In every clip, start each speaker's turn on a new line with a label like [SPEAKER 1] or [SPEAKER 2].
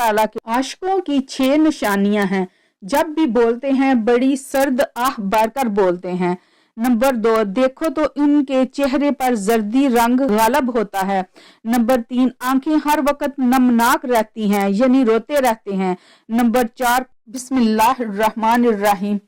[SPEAKER 1] ताला के आशिकों की 6 निशानियां हैं। जब भी बोलते हैं बड़ी सर्द आह भरकर बोलते हैं। नंबर 2, देखो तो इनके चेहरे पर जर्दी रंग गालब होता है। नंबर 3, आंखें हर वक्त नमनाक रहती हैं यानी रोते रहते हैं। नंबर 4, बिस्मिल्लाहिर्रहमानिर्रहीम।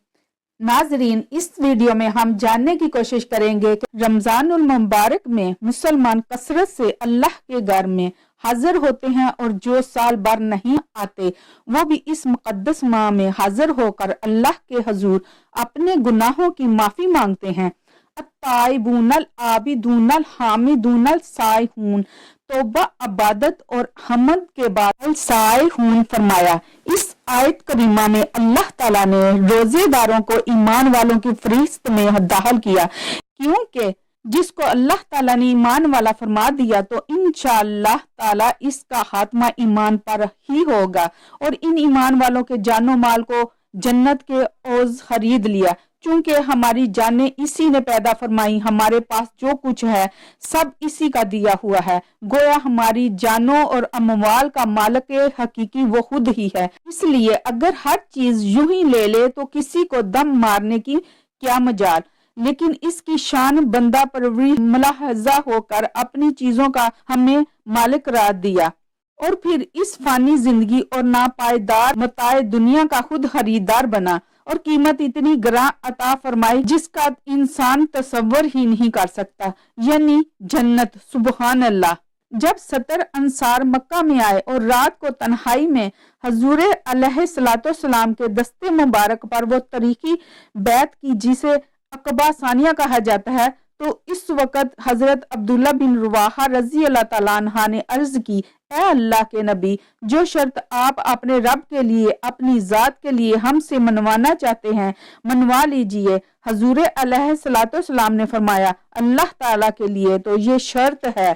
[SPEAKER 1] नाजरीन, इस वीडियो में हम जानने की कोशिश करेंगे कि रमजानुल मुबारक में मुसलमान कसरत से अल्लाह के घर में हाजिर होते हैं और जो साल भर नहीं आते वो भी इस मुकद्दस माह में हाजिर होकर अल्लाह के हजूर अपने गुनाहों की माफी मांगते हैं। अत्ताइबूनल आबिदूनल हामिदूनल साइहून, तौबा इबादत और हमद के बाद साइहून फरमाया। इस आयत करीमा में अल्लाह ताला ने रोजेदारों को ईमान वालों की फहरिस्त में दाखिल किया, क्योंकि जिसको अल्लाह ताला ने ईमान वाला फरमा दिया तो इंशाअल्लाह ताला इसका खात्मा ईमान पर ही होगा और इन ईमान वालों के जानो माल को जन्नत के ओज खरीद लिया। चूंकि हमारी जानें इसी ने पैदा फरमाई, हमारे पास जो कुछ है सब इसी का दिया हुआ है। गोया हमारी जानों और अमवाल का मालिक हकीकी वो खुद ही है। इसलिए अगर हर चीज यूं ही ले ले तो किसी को दम मारने की क्या मजाल। लेकिन इसकी शान बंदा परवरी मुलाहजा होकर अपनी चीजों का हमें मालिक करार दिया और फिर इस फानी जिंदगी और नापायदार मताए दुनिया का खुद खरीदार बना और कीमत इतनी गरा अता फरमाई जिसका इंसान तसव्वुर ही नहीं कर सकता, यानी जन्नत। सुबहान अल्लाह। जब 70 अंसार मक्का में आए और रात को तन्हाई में हजूर अलैहिस्सलाम के दस्ते मुबारक पर वो तरीकी बैत की जिसे अकबा सानिया कहा जाता है, तो इस वक्त हजरत अब्दुल्ला बिन रवाहा रजी अल्लाह तआला अन्हा ने अर्ज की, ए अल्लाह के नबी, जो शर्त आप अपने रब के लिए अपनी जात के लिए हमसे मनवाना चाहते हैं मनवा लीजिए। हजूर अलैहिस्सलाम ने फरमाया, अल्लाह ताला के लिए तो ये शर्त है,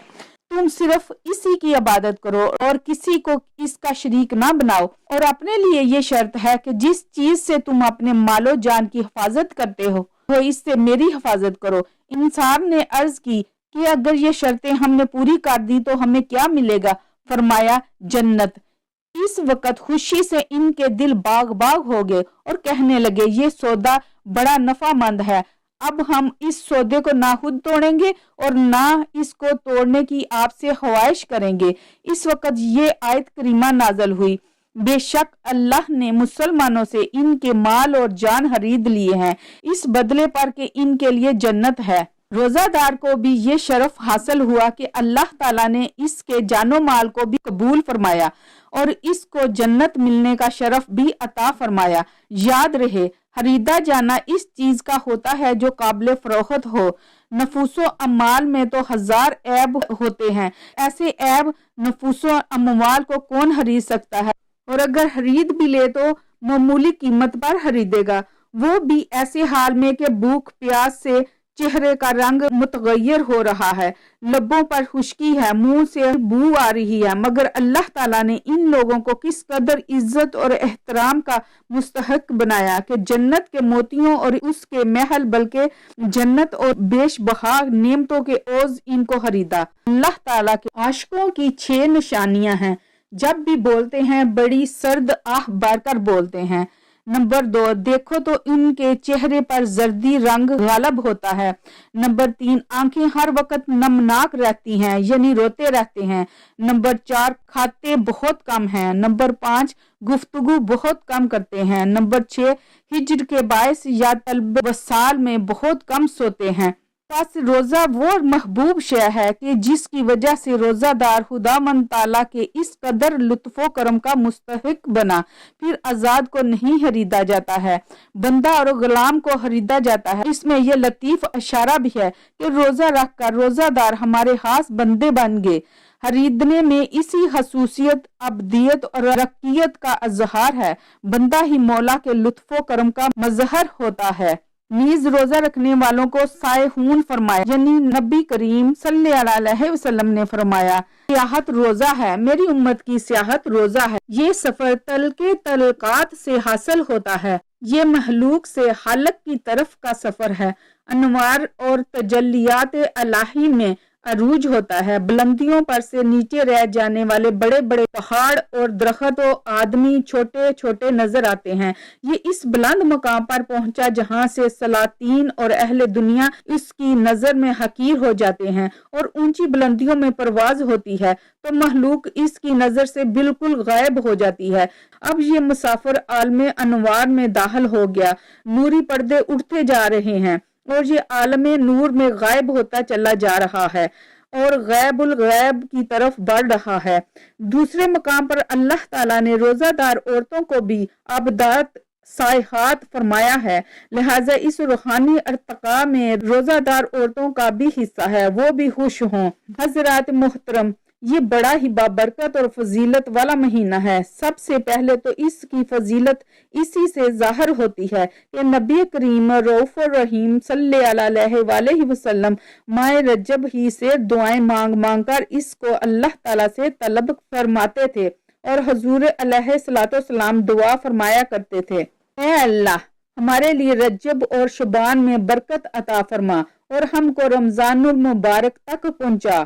[SPEAKER 1] तुम सिर्फ इसी की इबादत करो और किसी को इसका शरीक ना बनाओ। और अपने लिए ये शर्त है कि जिस चीज से तुम अपने मालो जान की हिफाजत करते हो तो इससे मेरी हिफाजत करो। इंसान ने अर्ज की कि अगर ये शर्तें हमने पूरी कर दी तो हमें क्या मिलेगा? फरमाया, जन्नत। इस वक्त खुशी से इनके दिल बाग बाग हो गए और कहने लगे, ये सौदा बड़ा नफामंद है। अब हम इस सौदे को ना खुद तोड़ेंगे और ना इसको तोड़ने की आपसे ख्वाहिश करेंगे। इस वक्त ये आयत करीमा नाजल हुई, बेशक अल्लाह ने मुसलमानों से इनके माल और जान खरीद लिए हैं, इस बदले पर कि इनके लिए जन्नत है। रोजादार को भी ये शरफ हासिल हुआ कि अल्लाह ताला ने इसके जानो माल को भी कबूल फरमाया और इसको जन्नत मिलने का शरफ भी अता फरमाया। याद रहे, खरीदा जाना इस चीज का होता है जो काबिल फरोख्त हो। नफूसो अमाल में तो 1000 ऐब होते हैं, ऐसे ऐब नफूसो अमवाल को कौन खरीद सकता है? और अगर खरीद भी ले तो मामूली कीमत पर खरीदेगा, वो भी ऐसे हाल में कि भूख प्यास से चेहरे का रंग मुतगय्यर हो रहा है, लब्बों पर खुश्की है, मुंह से बू आ रही है। मगर अल्लाह ताला ने इन लोगों को किस कदर इज्जत और एहतराम का मुस्तहक बनाया कि जन्नत के मोतियों और उसके महल बल्कि जन्नत और बेशबहा नेमतों के ओज इनको खरीदा। अल्लाह ताला के आशिकों की 6 निशानियां हैं। जब भी बोलते हैं बड़ी सर्द आह भरकर बोलते हैं। नंबर 2, देखो तो इनके चेहरे पर जर्दी रंग गालब होता है। नंबर 3, आंखें हर वक्त नमनाक रहती हैं यानी रोते रहते हैं। नंबर 4, खाते बहुत कम हैं। नंबर 5, गुफ्तगू बहुत कम करते हैं। नंबर 6, हिज्र के बायस या तलब वसाल में बहुत कम सोते हैं। बस रोजा वो महबूब शय है कि जिसकी वजह से रोजादार खुदावंद ताला के इस कदर लुत्फो करम का मुस्तहिक बना। फिर आजाद को नहीं खरीदा जाता है, बंदा और गुलाम को खरीदा जाता है। इसमें यह लतीफ इशारा भी है कि रोजा रख कर रोजादार हमारे खास बंदे बन गए। खरीदने में इसी खसूसियत अब्दियत और रकीयत का इजहार है। बंदा ही मौला के लुत्फो करम का मजहर होता है। नीज रोजा रखने वालों को साइहून फरमाया, यानी नबी करीम सल्लल्लाहु अलैहि वसल्लम ने फरमाया, सियाहत रोजा है, मेरी उम्मत की सियाहत रोजा है। ये सफर तल के तलकात से हासिल होता है, ये महलूक से हालक की तरफ का सफर है। अनवार और तजल्लियात इलाही में अरूज होता है। बुलंदियों पर से नीचे रह जाने वाले बड़े बड़े पहाड़ और दरख्त और आदमी छोटे छोटे नजर आते हैं। ये इस बुलंद मकाम पर पहुंचा जहां से सलातीन और अहले दुनिया इसकी नजर में हकीर हो जाते हैं और ऊंची बुलंदियों में परवाज होती है तो महलूक इसकी नजर से बिल्कुल गायब हो जाती है। अब ये मुसाफिर आलम अनवार में दाखिल हो गया, नूरी पर्दे उठते जा रहे हैं और ये आलम नूर में गायब होता चला जा रहा है और गैबुल गैब की तरफ बढ़ रहा है। दूसरे मकाम पर अल्लाह ताला ने रोजादार औरतों को भी अबदात सायहात फरमाया है, लिहाजा इस रूहानी अर्तका में रोजादार औरतों का भी हिस्सा है, वो भी खुश हों। हजरात मुहतरम, ये बड़ा ही बाबरकत और फजीलत वाला महीना है। सबसे पहले तो इसकी फजीलत इसी से जाहिर होती है कि नबी करीम रऊफ रहीम सल्लल्लाहु अलैहि वसल्लम माह रजब ही से दुआएं मांग मांग कर इसको अल्लाह ताला से तलब फरमाते थे और हुजूर अलैहिस्सलाम दुआ फरमाया करते थे, ऐ अल्लाह हमारे लिए रजब और शुबान में बरकत अता फरमा और हमको रमजानुल मुबारक तक पहुंचा।